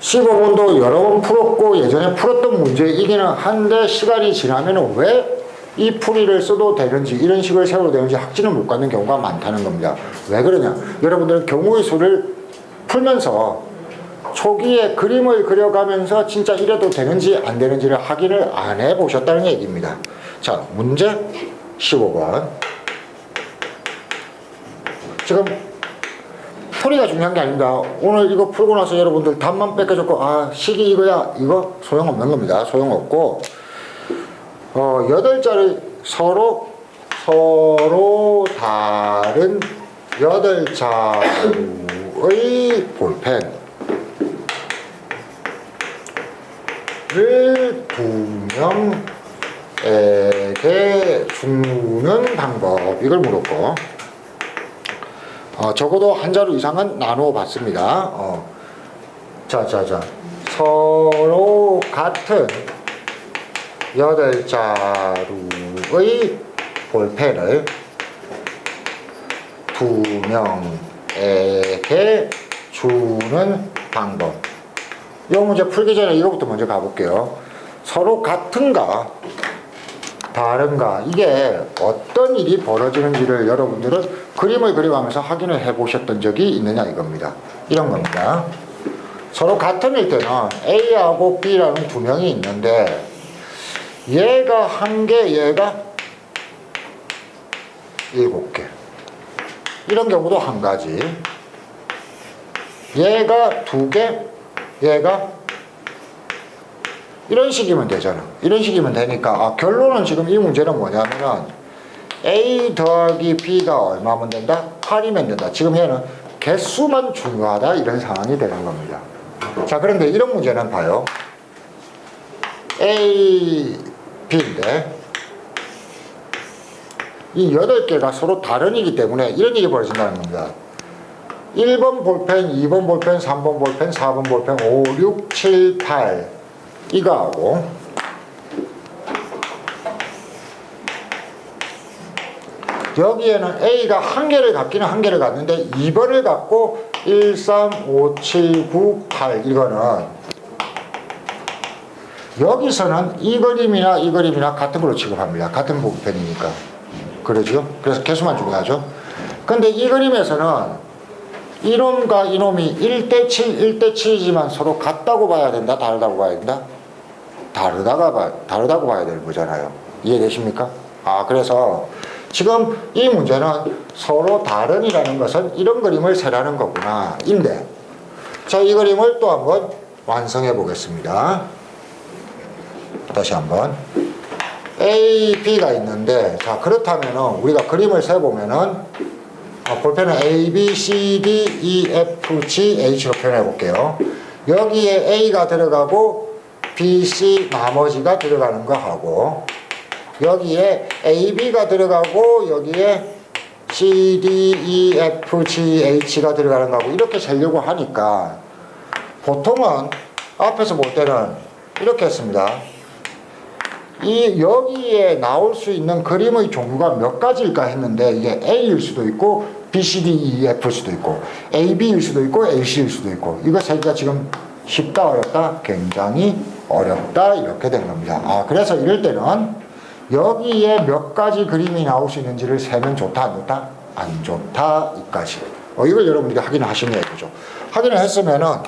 15번도 여러 번 풀었고 예전에 풀었던 문제이기는 한데 시간이 지나면 왜 이 풀이를 써도 되는지 이런 식을 세워도 되는지 확신을 못 갖는 경우가 많다는 겁니다. 왜 그러냐? 여러분들은 경우의 수를 풀면서 초기에 그림을 그려가면서 진짜 이래도 되는지 안 되는지를 확인을 안 해보셨다는 얘기입니다. 자, 문제 15번. 지금 풀이가 중요한 게 아닙니다. 오늘 이거 풀고 나서 여러분들 답만 뺏겨줬고 아 식이 이거야 이거 소용없는 겁니다. 소용없고 8자리 서로 다른 8자루의 볼펜을 두 명에게 주는 방법 이걸 물었고 적어도 한 자루 이상은 나누어 봤습니다. 서로 같은 8자루의 볼펜을 두 명에게 주는 방법. 이 문제 풀기 전에 이거부터 먼저 가볼게요. 서로 같은가 다른가 이게 어떤 일이 벌어지는지를 여러분들은 그림을 그려가면서 확인을 해 보셨던 적이 있느냐 이겁니다. 이런 겁니다. 서로 같은 일 때는 A하고 B라는 두 명이 있는데 얘가 1개 얘가 7개 이런 경우도 한 가지 얘가 2개 얘가 이런 식이면 되잖아. 이런 식이면 되니까 결론은 지금 이 문제는 뭐냐면은 A 더하기 B가 얼마면 된다? 8이면 된다. 지금 얘는 개수만 중요하다 이런 상황이 되는 겁니다. 자, 그런데 이런 문제는 봐요. A, B인데 이 8개가 서로 다른이기 때문에 이런 일이 벌어진다는 겁니다. 1번 볼펜, 2번 볼펜, 3번 볼펜, 4번 볼펜, 5, 6, 7, 8 이거하고 여기에는 A가 1개를 갖기는 1개를 갖는데 2번을 갖고 1, 3, 5, 7, 9, 8 이거는 여기서는 이 그림이나 이 그림이나 같은 걸로 취급합니다. 같은 볼펜이니까. 그러죠? 그래서 개수만 중요하죠. 근데 이 그림에서는 이놈과 이놈이 1대7, 1대7이지만 서로 같다고 봐야 된다? 다르다고 봐야 된다? 다르다고 봐야 되는 거잖아요. 이해되십니까? 그래서 지금 이 문제는 서로 다른이라는 것은 이런 그림을 세라는 거구나. 인데, 자, 이 그림을 또 한번 완성해 보겠습니다. 다시 한번. A, B가 있는데, 자, 그렇다면은 우리가 그림을 세보면은, 볼펜은 A, B, C, D, E, F, G, H로 표현해 볼게요. 여기에 A가 들어가고, B, C, 나머지가 들어가는 거 하고, 여기에 A, B가 들어가고, 여기에 C, D, E, F, G, H가 들어가는 거하고, 이렇게 세려고 하니까, 보통은 앞에서 볼 때는 이렇게 했습니다. 여기에 나올 수 있는 그림의 종류가 몇 가지일까 했는데 이게 A일 수도 있고 B, C, D, E, F일 수도 있고 A, B일 수도 있고 A, C일 수도 있고 이거 세기가 지금 쉽다 어렵다? 굉장히 어렵다 이렇게 된 겁니다. 그래서 이럴 때는 여기에 몇 가지 그림이 나올 수 있는지를 세면 좋다 안 좋다? 안 좋다 이까지 이걸 여러분들이 확인하시면 되죠. 확인을 했으면은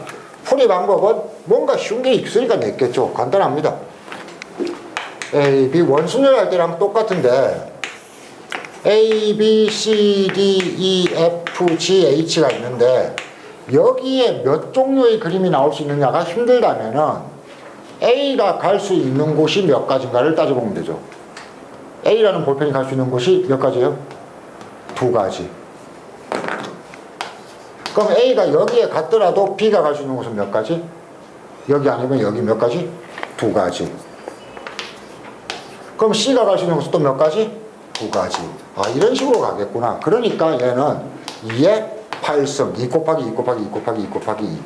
풀이 방법은 뭔가 쉬운 게 있으니까 냈겠죠. 간단합니다. A, B 원순열 할 때랑 똑같은데 A, B, C, D, E, F, G, H가 있는데 여기에 몇 종류의 그림이 나올 수 있느냐가 힘들다면은 A가 갈 수 있는 곳이 몇 가지인가를 따져보면 되죠. A라는 볼펜이 갈 수 있는 곳이 몇 가지예요? 2가지. 그럼 A가 여기에 갔더라도 B가 갈 수 있는 곳은 몇 가지? 여기 아니면 여기 몇 가지? 2가지. 그럼 C가 갈 수 있는 곳은 또 몇 가지? 2가지. 이런 식으로 가겠구나. 그러니까 얘는 2의 8성, 2 곱하기 2 곱하기 2 곱하기 2 곱하기 2.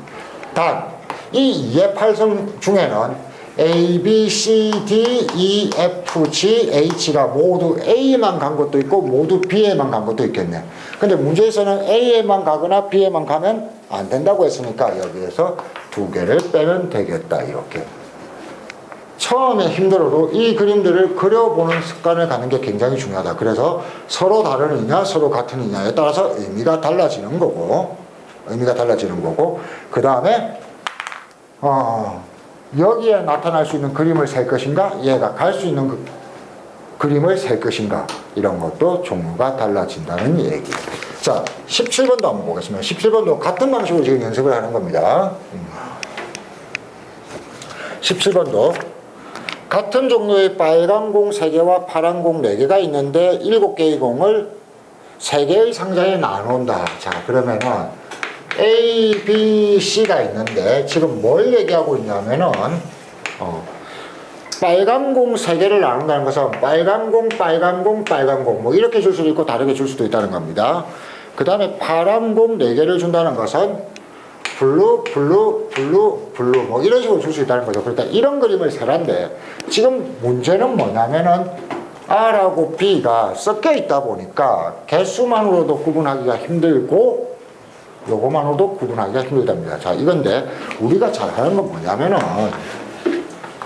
단, 이 2의 8성 중에는 A, B, C, D, E, F, G, H가 모두 A에만 간 것도 있고 모두 B에만 간 것도 있겠네. 근데 문제에서는 A에만 가거나 B에만 가면 안 된다고 했으니까 여기에서 두 개를 빼면 되겠다. 이렇게. 처음에 힘들어도 이 그림들을 그려보는 습관을 갖는 게 굉장히 중요하다. 그래서 서로 다른 의냐, 서로 같은 의냐에 따라서 의미가 달라지는 거고, 그 다음에 여기에 나타날 수 있는 그림을 셀 것인가, 얘가 갈 수 있는 그림을 셀 것인가, 이런 것도 종류가 달라진다는 얘기. 자, 17번도 한번 보겠습니다. 17번도 같은 방식으로 지금 연습을 하는 겁니다. 17번도 같은 종류의 빨간 공 3개와 파란 공 4개가 있는데 7개의 공을 3개의 상자에 나눈다. 자, 그러면은 A, B, C가 있는데 지금 뭘 얘기하고 있냐면은 빨간 공 3개를 나눈다는 것은 빨간 공 뭐 이렇게 줄 수도 있고 다르게 줄 수도 있다는 겁니다. 그 다음에 파란 공 4개를 준다는 것은 블루 뭐 이런 식으로 줄 수 있다는 거죠. 그러니까 이런 그림을 세란데 지금 문제는 뭐냐면은 R하고 B가 섞여 있다 보니까 개수만으로도 구분하기가 힘들고 요거만으로도 구분하기가 힘들답니다. 자, 이건데 우리가 잘 하는 건 뭐냐면은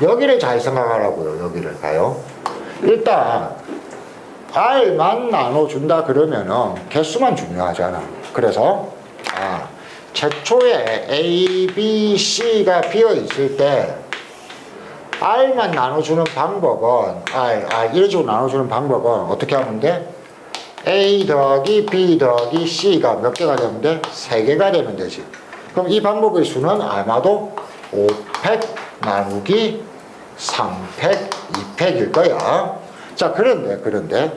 여기를 잘 생각하라고요. 여기를 가요. 일단 R만 나눠준다 그러면은 개수만 중요하잖아. 그래서 최초에 A, B, C가 비어 있을 때 R만 나눠주는 방법은 이런 식으로 나눠주는 방법은 어떻게 하면 돼? A 더하기 B 더하기 C가 몇 개가 되면 돼? 3개가 되면 되지. 그럼 이 방법의 수는 아마도 5팩 나누기 3팩, 2팩일 거야. 자, 그런데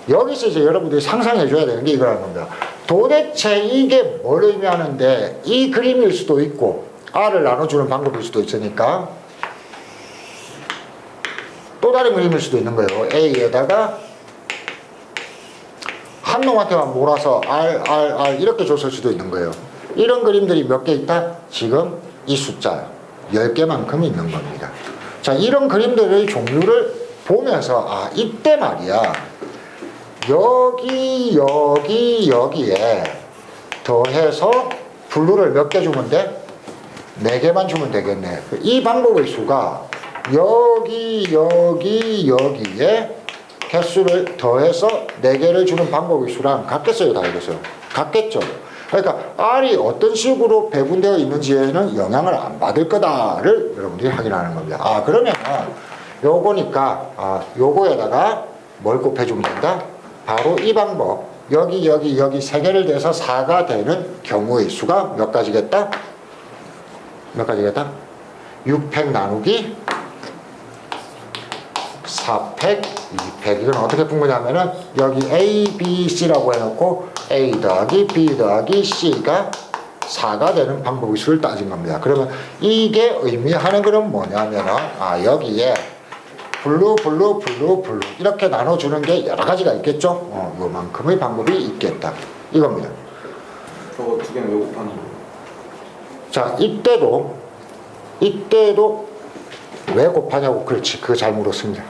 여기서 이제 여러분들이 상상해 줘야 되는 게 이거라는 겁니다. 도대체 이게 뭘 의미하는데 이 그림일 수도 있고 R을 나눠주는 방법일 수도 있으니까 또 다른 그림일 수도 있는 거예요. A에다가 한 놈한테만 몰아서 R 이렇게 줬을 수도 있는 거예요. 이런 그림들이 몇 개 있다? 지금 이 숫자 10개만큼 있는 겁니다. 자, 이런 그림들의 종류를 보면서 이때 말이야 여기에 더해서 블루를 몇 개 주면 돼? 4개만 주면 되겠네. 이 방법의 수가 여기에 개수를 더해서 4개를 주는 방법의 수랑 같겠어요, 다르겠어요? 같겠죠. 그러니까 R이 어떤 식으로 배분되어 있는지에는 영향을 안 받을 거다를 여러분들이 확인하는 겁니다. 그러면 요거니까 요거에다가 뭘 곱해주면 된다? 바로 이 방법. 여기 3개를 대서 4가 되는 경우의 수가 몇 가지겠다? 6팩 나누기 4팩, 2팩. 이건 어떻게 푼 거냐면은 여기 A, B, C라고 해놓고 A 더하기 B 더하기 C가 4가 되는 방법의 수를 따진 겁니다. 그러면 이게 의미하는 것은 뭐냐면은 여기에 블루 이렇게 나눠주는 게 여러 가지가 있겠죠. 요만큼의 방법이 있겠다. 이겁니다. 저거 2개는 왜 곱하는 거예요? 자, 이때도 왜 곱하냐고. 그렇지, 그거 잘 물었습니다.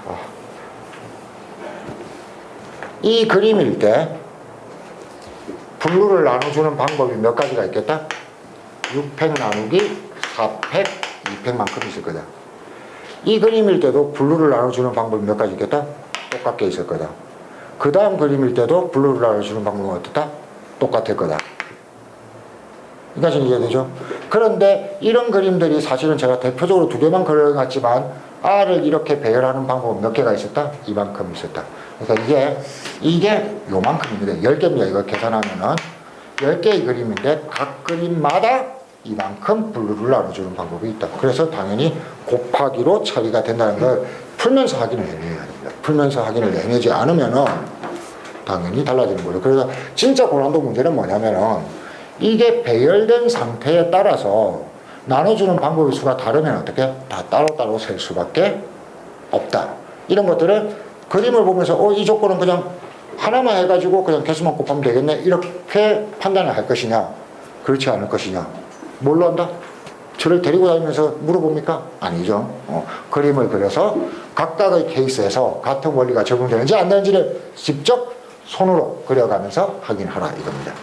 이 그림일 때 블루를 나눠주는 방법이 몇 가지가 있겠다? 6팩 나누기 4팩, 2팩만큼 있을 거다. 이 그림일 때도 블루를 나눠주는 방법이 몇 가지 있겠다? 똑같게 있을 거다. 그 다음 그림일 때도 블루를 나눠주는 방법은 어떻다? 똑같을 거다. 여기까지 이해되죠? 그런데 이런 그림들이 사실은 제가 대표적으로 2개만 그려놨지만 R을 이렇게 배열하는 방법은 몇 개가 있었다? 이만큼 있었다. 그러니까 이게 요만큼입니다. 10개입니다. 이거 계산하면은 10개의 그림인데 각 그림마다 이만큼 블루를 나눠주는 방법이 있다. 그래서 당연히 곱하기로 처리가 된다는 걸 풀면서 확인을 해내야 됩니다. 풀면서 확인을 해내지 않으면은 당연히 달라지는 거죠. 그래서 진짜 고난도 문제는 뭐냐면은 이게 배열된 상태에 따라서 나눠주는 방법의 수가 다르면 어떻게? 다 따로따로 셀 수밖에 없다. 이런 것들을 그림을 보면서 이 조건은 그냥 하나만 해가지고 그냥 개수만 곱하면 되겠네 이렇게 판단을 할 것이냐 그렇지 않을 것이냐 뭘로 한다? 저를 데리고 다니면서 물어봅니까? 아니죠. 그림을 그려서 각각의 케이스에서 같은 원리가 적용되는지 안 되는지를 직접 손으로 그려가면서 확인하라 이겁니다.